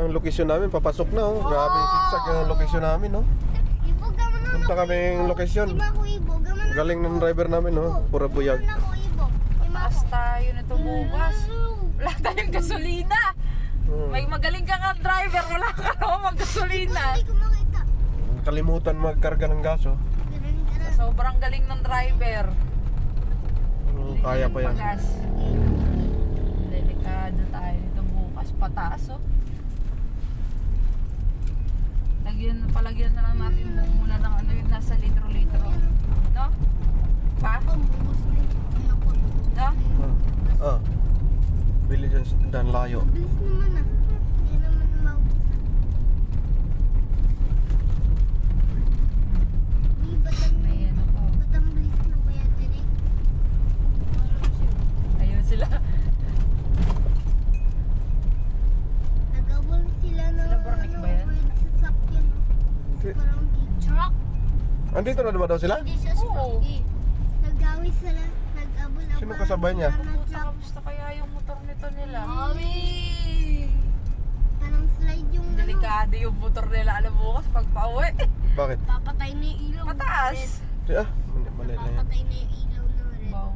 ang location namin, papasok na oh. Grabe, zigzag ang location namin oh. Ibog naman na. Punta kaming location. Ima ko ibog. Galing ng driver namin oh, pura buyag. Ima ko ibog. Taas tayo nito bukas. Wala tayong gasolina. May magaling ka nga driver, wala ka naman maggasolina. Hindi ko makita. Kalimutan magkarga ng gas oh. Sobrang galing ng driver. Kaya pa yan. Pagas. Delikado tayo nito bukas. Pataas oh. Palagyan na lang natin muna ng ano yung nasa litro-litro. No? Pa? Pambubos na yung ako. No? Ah. Bili dyan dan layo. Bilis naman ah. Hindi naman maubusan. Uy, May ano po. ba't ang bilis na kuya Derek? Ayun sila. Nagawal sila ng Sila Bornick ba yan? with sasakyan. Parang truck. Andito na naman daw sila? Hindi siya Oo. sasakyan. Nagawin sila. Nag-abol-abol. Sino kasabay niya? Kamusta kaya yung motor nito nila? Parang slide yung Delikado yung motor nila. Alam mo kasi pag pauwi. Bakit? Papatay na yung ilaw. Mataas. Ah, mali na yan. Papatay na yung ilaw na red. Baw